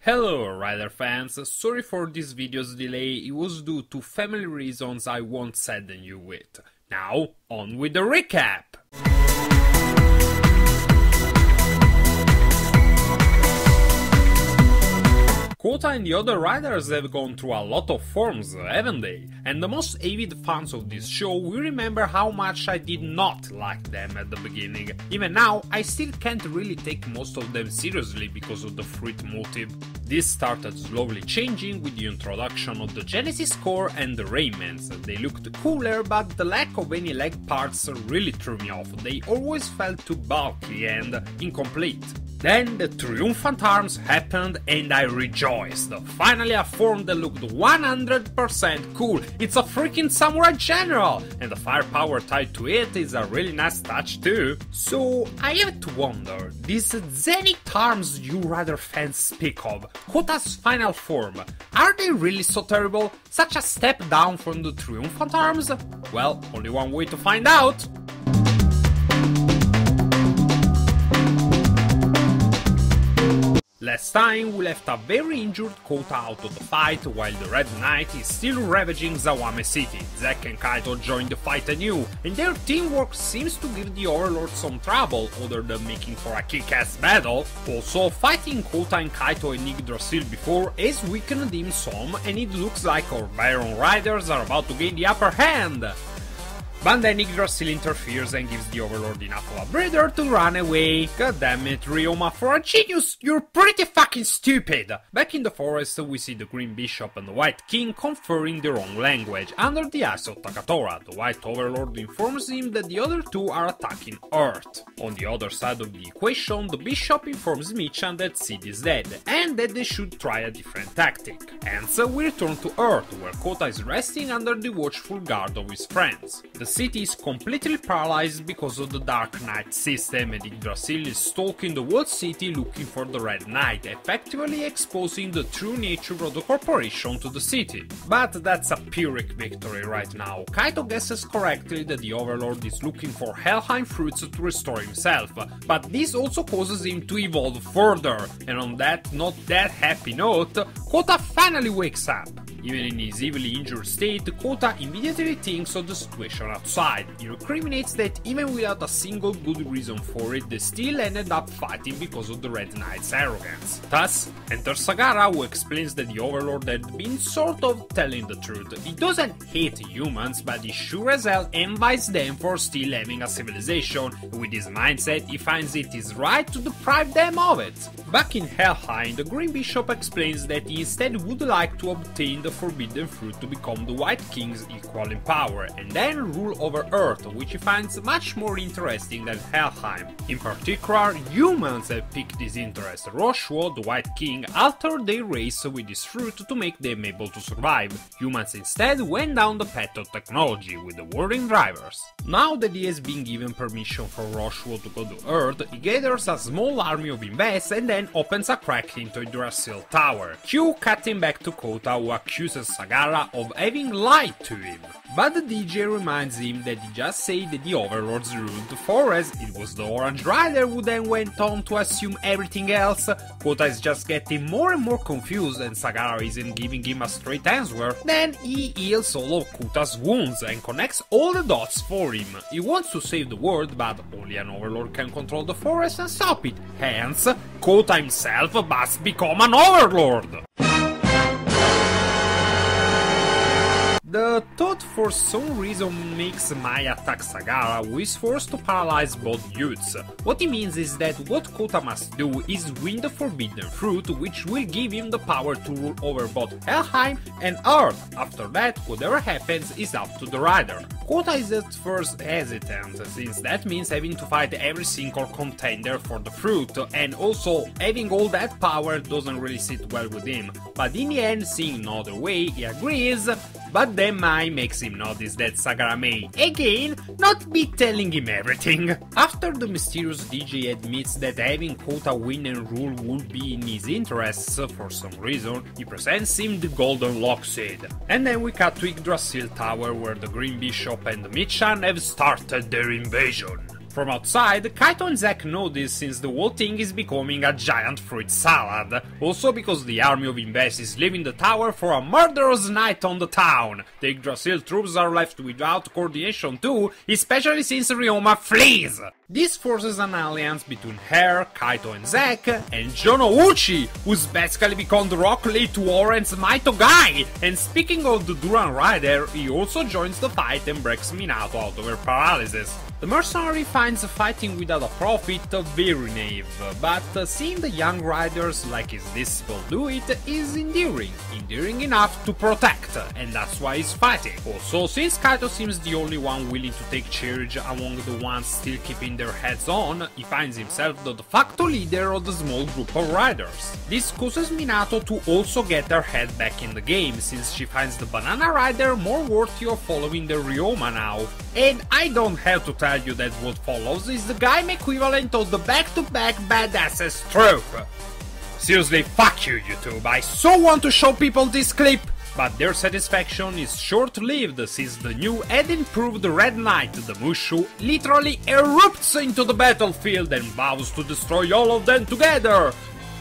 Hello Rider fans, sorry for this video's delay, it was due to family reasons I won't sadden you with. Now, on with the recap! Kouta and the other riders have gone through a lot of forms, haven't they? And the most avid fans of this show will remember how much I did not like them at the beginning. Even now, I still can't really take most of them seriously because of the fruit motive. This started slowly changing with the introduction of the Genesis core and the Raymans. They looked cooler, but the lack of any leg parts really threw me off. They always felt too bulky and incomplete. Then the triumphant arms happened and I rejoiced. Finally a form that looked 100% cool. It's a freaking samurai general! And the firepower tied to it is a really nice touch too. So I have to wonder, these Zenith arms you Rider fans speak of, Kouta's final form, are they really so terrible? Such a step down from the triumphant arms? Well, only one way to find out. Last time we left a very injured Kouta out of the fight while the Red Knight is still ravaging Zawame City. Zack and Kaito join the fight anew, and their teamwork seems to give the Overlord some trouble other than making for a kick-ass battle. Also, fighting Kouta and Kaito and Yggdrasil before has weakened him some, and it looks like our Baron Riders are about to gain the upper hand. But then Yggdrasil interferes and gives the Overlord enough of a breather to run away. God damn it, Ryoma, for a genius, you're pretty fucking stupid! Back in the forest, we see the Green Bishop and the White King conferring their own language under the eyes of Takatora. The White Overlord informs him that the other two are attacking Earth. On the other side of the equation, the Bishop informs Michan that Sid is dead, and that they should try a different tactic. Hence, we return to Earth, where Kouta is resting under the watchful guard of his friends. The city is completely paralyzed because of the Dark Knight system, and Yggdrasil is stalking the whole city looking for the Red Knight, effectively exposing the true nature of the corporation to the city. But that's a Pyrrhic victory right now. Kaito guesses correctly that the Overlord is looking for Helheim fruits to restore himself, but this also causes him to evolve further, and on that not that happy note, Kouta finally wakes up. Even in his evilly injured state, Kouta immediately thinks of the situation outside. He recriminates that even without a single good reason for it, they still ended up fighting because of the Red Knight's arrogance. Thus, enters Sagara, who explains that the Overlord had been sort of telling the truth. He doesn't hate humans, but he sure as hell envies them for still having a civilization. With his mindset, he finds it is right to deprive them of it. Back in Helheim, the Green Bishop explains that he instead would like to obtain the forbidden fruit to become the White King's equal in power, and then rule over Earth, which he finds much more interesting than Helheim. In particular, humans have piqued his interest. Roshuo, the White King, altered their race with this fruit to make them able to survive. Humans instead went down the path of technology with the whirring drivers. Now that he has been given permission for Roshuo to go to Earth, he gathers a small army of invest and then opens a crack into Yggdrasil Tower. Q cutting back to Kouta, who accuses Sagara of having lied to him. But the DJ reminds him that he just said that the Overlords ruled the forest, it was the Orange Rider who then went on to assume everything else. Kouta is just getting more and more confused and Sagara isn't giving him a straight answer. Then he heals all of Kouta's wounds and connects all the dots for him. He wants to save the world, but only an Overlord can control the forest and stop it. Hence, Kouta himself must become an Overlord. The thought for some reason makes Mai attack Sagara, who is forced to paralyze both youths. What he means is that what Kouta must do is win the forbidden fruit, which will give him the power to rule over both Helheim and Earth. After that, whatever happens is up to the rider. Kouta is at first hesitant, since that means having to fight every single contender for the fruit, and also having all that power doesn't really sit well with him. But in the end, seeing no other way, he agrees. but then Mai makes him notice that Sagara may, again, not be telling him everything. After the mysterious DJ admits that having Kouta win and rule would be in his interests for some reason, he presents him the Golden Lock Seed. And then we cut to Yggdrasil Tower, where the Green Bishop and the Michan have started their invasion. From outside, Kaito and Zack notice since the whole thing is becoming a giant fruit salad. Also because the army of Inves is leaving the tower for a murderous night on the town. The Yggdrasil troops are left without coordination too, especially since Ryoma flees. This forces an alliance between her, Kaito and Zack, and Jono Uchi, who's basically become the Rock Lee to Oren's Maito guy. And speaking of the Duran Rider, he also joins the fight and breaks Minato out of her paralysis. The mercenary finds fighting without a profit very naive, but seeing the young riders like his disciple do it is endearing enough to protect, and that's why he's fighting. Also, since Kaito seems the only one willing to take charge among the ones still keeping their heads on, he finds himself the de facto leader of the small group of riders. This causes Minato to also get her head back in the game, since she finds the Banana Rider more worthy of following the Ryoma now. And I don't have to tell you that what follows is the Gaim equivalent of the back-to-back badasses trope. Seriously, fuck you, YouTube, I so want to show people this clip! But their satisfaction is short-lived since the new and improved Red Knight, the Mushu, literally erupts into the battlefield and vows to destroy all of them together!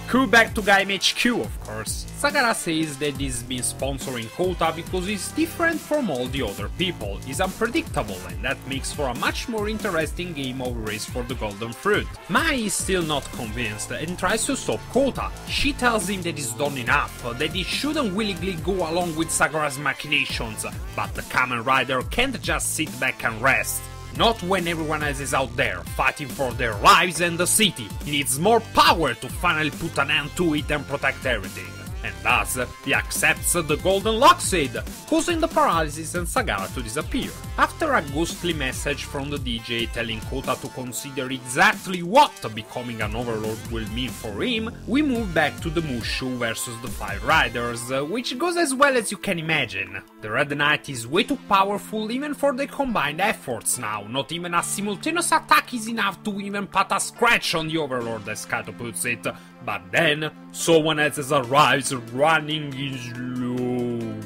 Coup back to Gaim HQ, of course. Sagara says that he's been sponsoring Kouta because he's different from all the other people, he's unpredictable, and that makes for a much more interesting game of Race for the Golden Fruit. Mai is still not convinced and tries to stop Kouta. She tells him that he's done enough, that he shouldn't willingly go along with Sagara's machinations, but the Kamen Rider can't just sit back and rest. Not when everyone else is out there, fighting for their lives and the city. He needs more power to finally put an end to it and protect everything. And thus, he accepts the Golden Lock Seed, causing the paralysis and Sagara to disappear. After a ghostly message from the DJ telling Kouta to consider exactly what becoming an overlord will mean for him, we move back to the Mushu versus the 5 riders, which goes as well as you can imagine. The Red Knight is way too powerful even for their combined efforts now, not even a simultaneous attack is enough to even put a scratch on the overlord, as Kaito puts it. But then, someone else arrives running in slow-mo.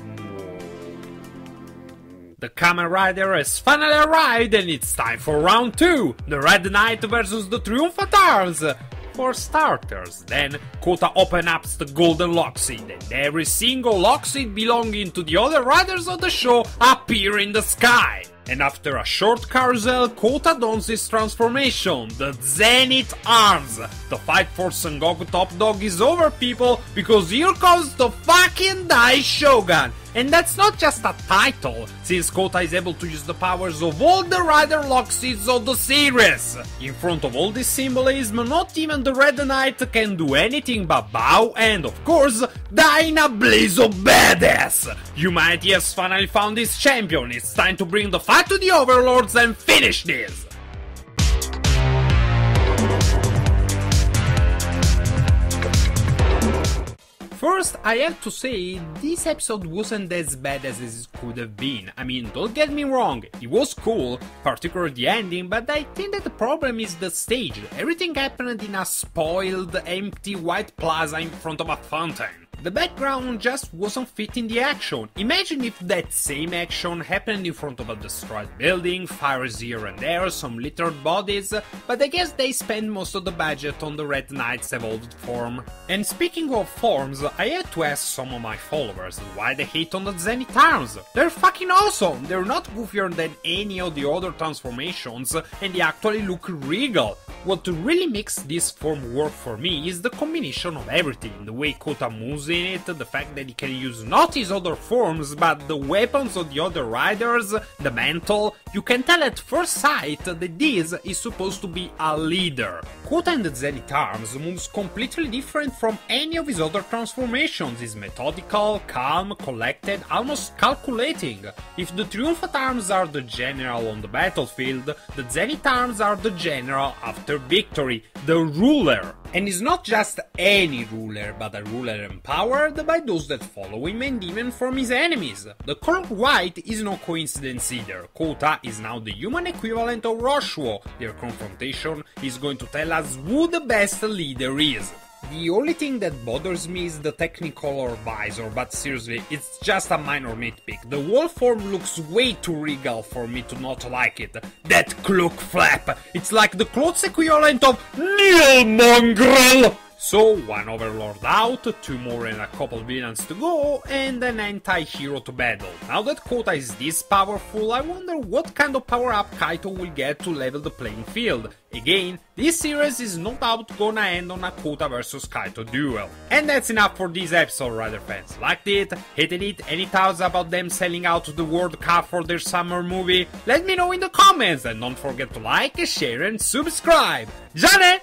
The Kamen Rider has finally arrived and it's time for round 2! The Red Knight versus the Triumphant Arms! For starters, then, Kouta opens up the Golden Lock Seed and every single Lock Seed belonging to the other riders of the show appear in the sky! And after a short carousel, Kouta dons his transformation, the Zenith Arms. The fight for Sengoku Top Dog is over, people, because here comes the fucking Dai Shogun. And that's not just a title, since Kouta is able to use the powers of all the Rider Lock Seeds of the series. In front of all this symbolism, not even the Red Knight can do anything but bow and, of course, die in a blaze of badass. Humanity has finally found its champion, it's time to bring the fight to the overlords and finish this. First, I have to say, this episode wasn't as bad as it could have been. I mean, don't get me wrong, it was cool, particularly the ending, but I think that the problem is the stage. Everything happened in a spoiled, empty white plaza in front of a fountain. The background just wasn't fitting the action. Imagine if that same action happened in front of a destroyed building, fires here and there, some littered bodies, but I guess they spend most of the budget on the Red Knight's evolved form. And speaking of forms, I had to ask some of my followers why they hate on the Zenith Arms. They're fucking awesome! They're not goofier than any of the other transformations, and they actually look regal. What really makes this form work for me is the combination of everything, the way Kouta moves in it, the fact that he can use not his other forms, but the weapons of the other riders, the mantle. You can tell at first sight that this is supposed to be a leader. Kouta in the Zenith Arms moves completely different from any of his other transformations. He's methodical, calm, collected, almost calculating. If the Triumphant Arms are the general on the battlefield, the Zenith Arms are the general after after victory, the ruler. And he's not just any ruler, but a ruler empowered by those that follow him and even from his enemies. The color white is no coincidence either. Kouta is now the human equivalent of Roshuo. Their confrontation is going to tell us who the best leader is. The only thing that bothers me is the Technicolor visor, but seriously, it's just a minor nitpick. The wall form looks way too regal for me to not like it. That cloak flap! It's like the clothes equivalent of Nil Mongrel! So, one overlord out, 2 more and a couple villains to go, and an anti-hero to battle. Now that Kouta is this powerful, I wonder what kind of power-up Kaito will get to level the playing field. Again, this series is no doubt gonna end on a Kouta vs Kaito duel. And that's enough for this episode, Rider fans. Liked it? Hated it? Any thoughts about them selling out the World Cup for their summer movie? Let me know in the comments, and don't forget to like, share and subscribe! Jane!